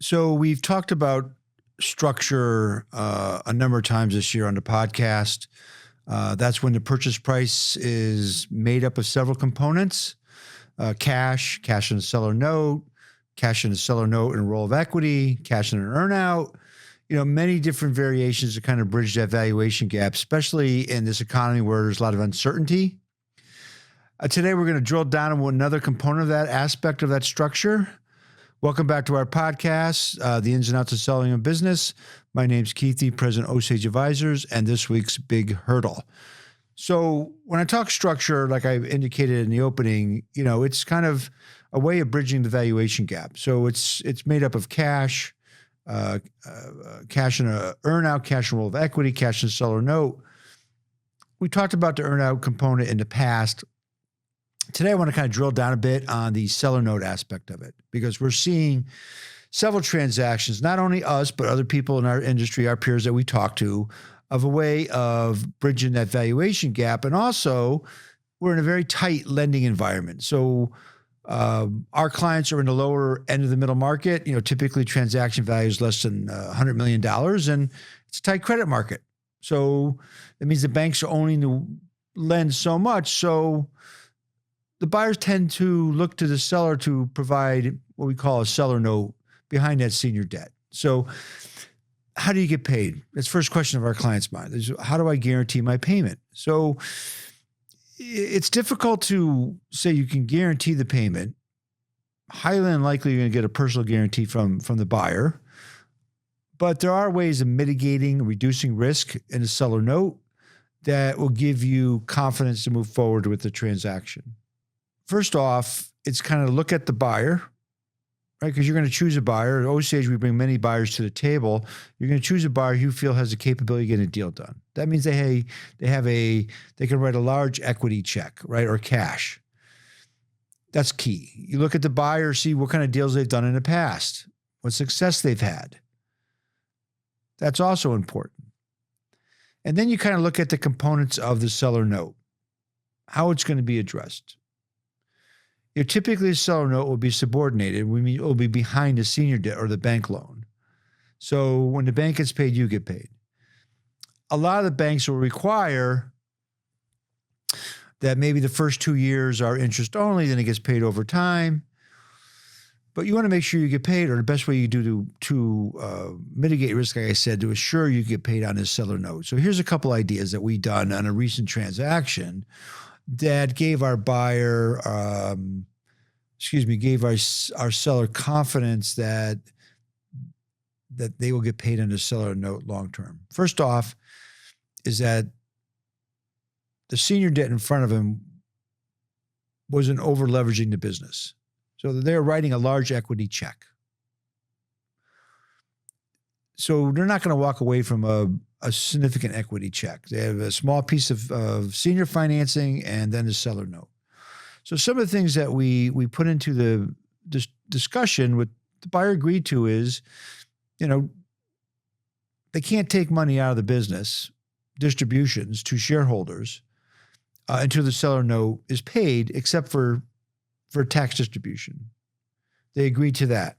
So we've talked about structure a number of times this year on the podcast. That's when the purchase price is made up of several components: cash in a seller note, cash in a seller note and a roll of equity, cash in an earnout. Many different variations to kind of bridge that valuation gap, especially in this economy where there's a lot of uncertainty. Today, we're going to drill down on another component of that aspect of that structure. Welcome back to our podcast, The Ins and Outs of Selling a Business. My name's kdee, President of Osage Advisors, and this week's big hurdle. So when I talk structure, like I indicated in the opening, it's kind of a way of bridging the valuation gap. So it's made up of cash in a earnout, cash and roll of equity, cash and seller note. We talked about the earnout component in the past. Today, I want to kind of drill down a bit on the seller note aspect of it, because we're seeing several transactions, not only us, but other people in our industry, our peers that we talk to, of a way of bridging that valuation gap. And also, we're in a very tight lending environment. So our clients are in the lower end of the middle market, typically transaction value is less than $100 million, and it's a tight credit market. So that means the banks are only to lend so much. So the buyers tend to look to the seller to provide what we call a seller note behind that senior debt. So how do you get paid? That's the first question of our client's mind. How do I guarantee my payment? So it's difficult to say you can guarantee the payment. Highly unlikely you're going to get a personal guarantee from the buyer. But there are ways of mitigating, reducing risk in a seller note that will give you confidence to move forward with the transaction. First off, it's kind of look at the buyer, right? Because you're going to choose a buyer. At Osage, we bring many buyers to the table. You're going to choose a buyer you feel has the capability of getting a deal done. That means they can write a large equity check, right, or cash. That's key. You look at the buyer, see what kind of deals they've done in the past, what success they've had. That's also important. And then you kind of look at the components of the seller note, how it's going to be addressed. Typically, a seller note will be subordinated. It will be behind the senior debt or the bank loan. So when the bank gets paid, you get paid. A lot of the banks will require that maybe the first 2 years are interest only, then it gets paid over time. But you want to make sure you get paid, or the best way you do to mitigate risk, like I said, to assure you get paid on this seller note. So here's a couple ideas that we've done on a recent transaction that gave our buyer, gave our seller confidence that they will get paid on the seller note long term. First off is that the senior debt in front of him wasn't over leveraging the business. So they're writing a large equity check. So they're not going to walk away from a significant equity check. They have a small piece of senior financing and then a seller note. So some of the things that we put into the discussion, what the buyer agreed to is, they can't take money out of the business, distributions to shareholders, until the seller note is paid, except for tax distribution. They agreed to that.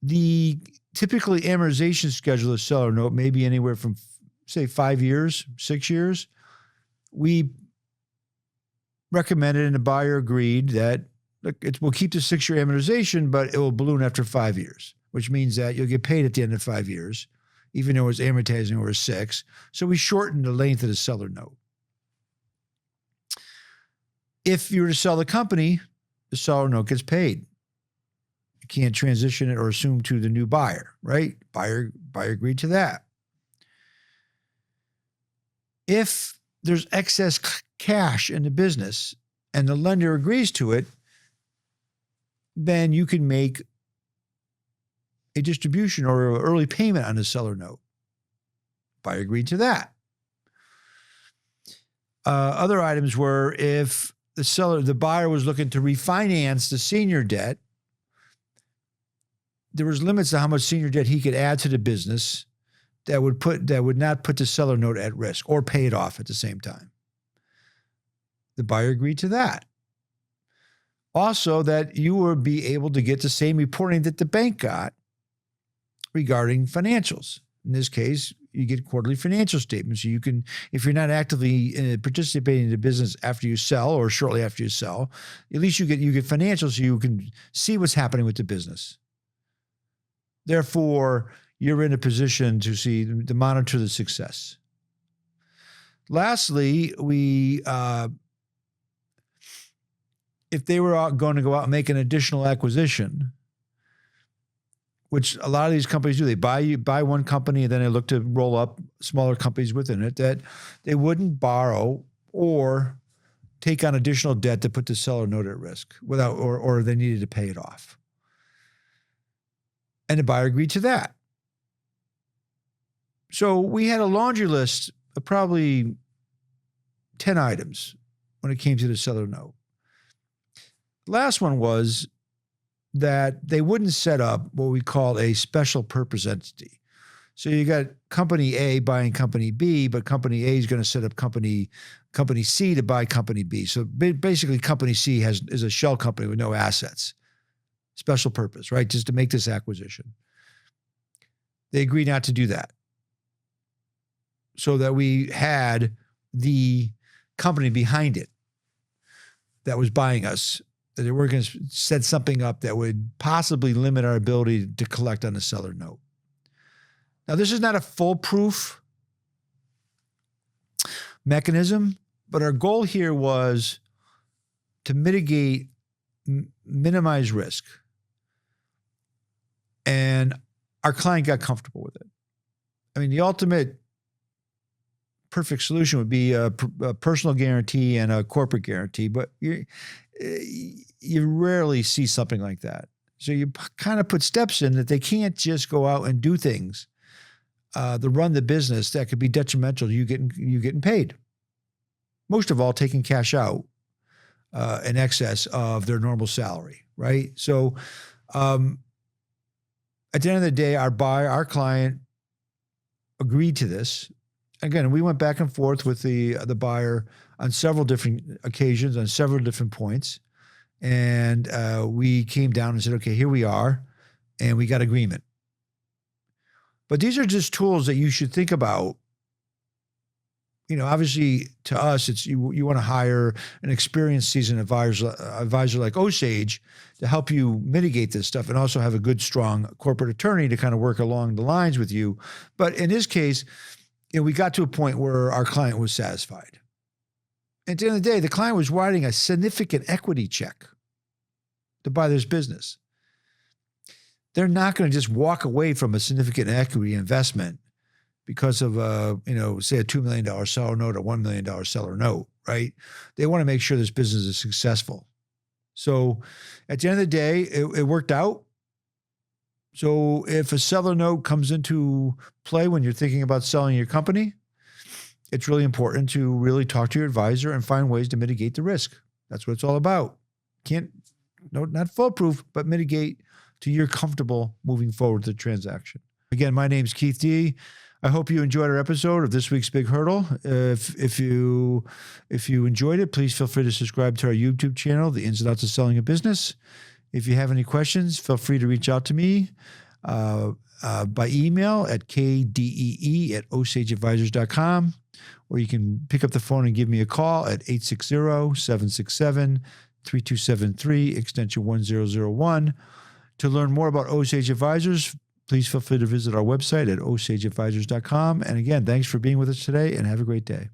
The typically amortization schedule of seller note may be anywhere from, say, 5 years, 6 years. We recommended and the buyer agreed that we'll keep the 6-year amortization, but it will balloon after 5 years, which means that you'll get paid at the end of 5 years, even though it's amortizing over 6. So we shortened the length of the seller note. If you were to sell the company, the seller note gets paid. You can't transition it or assume to the new buyer, right? Buyer agreed to that. If there's excess cash in the business and the lender agrees to it, then you can make a distribution or an early payment on the seller note. Buyer agreed to that. Other items were if the buyer was looking to refinance the senior debt, there was limits to how much senior debt he could add to the business that would not put the seller note at risk or pay it off at the same time. The buyer agreed to that. Also, that you will be able to get the same reporting that the bank got regarding financials. In this case, you get quarterly financial statements. So you can, if you're not actively participating in the business after you sell or shortly after you sell, at least you get financials so you can see what's happening with the business. Therefore, you're in a position to monitor the success. Lastly, if they were going to go out and make an additional acquisition, which a lot of these companies do, they buy one company and then they look to roll up smaller companies within it, that they wouldn't borrow or take on additional debt to put the seller note at risk or they needed to pay it off. And the buyer agreed to that. So we had a laundry list of probably 10 items when it came to the seller note. The last one was that they wouldn't set up what we call a special purpose entity. So you got company A buying company B, but company A is going to set up company C to buy company B. So basically company C is a shell company with no assets. Special purpose, right? Just to make this acquisition. They agreed not to do that. So that we had the company behind it that was buying us, that they were going to set something up that would possibly limit our ability to collect on the seller note. Now, this is not a foolproof mechanism, but our goal here was to minimize risk. And our client got comfortable with it. I mean, the ultimate perfect solution would be a personal guarantee and a corporate guarantee, but you rarely see something like that. So you kind of put steps in that they can't just go out and do things to run the business that could be detrimental to you getting paid. Most of all, taking cash out in excess of their normal salary, right? So at the end of the day, our client agreed to this. Again, we went back and forth with the buyer on several different occasions, on several different points. And we came down and said, okay, here we are. And we got agreement. But these are just tools that you should think about. You know, obviously to us, it's you want to hire an experienced seasoned advisor like Osage to help you mitigate this stuff and also have a good, strong corporate attorney to kind of work along the lines with you. But in this case, you know, we got to a point where our client was satisfied. At the end of the day, the client was writing a significant equity check to buy this business. They're not going to just walk away from a significant equity investment because of say a $2 million seller note or $1 million seller note, right? They want to make sure this business is successful. So at the end of the day, it worked out. So if a seller note comes into play when you're thinking about selling your company, it's really important to really talk to your advisor and find ways to mitigate the risk. That's what it's all about. Not foolproof, but mitigate till you're comfortable moving forward with the transaction. Again, my name's kdee. I hope you enjoyed our episode of This Week's Big Hurdle. If you enjoyed it, please feel free to subscribe to our YouTube channel, The Ins and Outs of Selling a Business. If you have any questions, feel free to reach out to me by email at kdee@osageadvisors.com, or you can pick up the phone and give me a call at 860-767-3273, extension 1001. To learn more about Osage Advisors, please feel free to visit our website at osageadvisors.com. And again, thanks for being with us today and have a great day.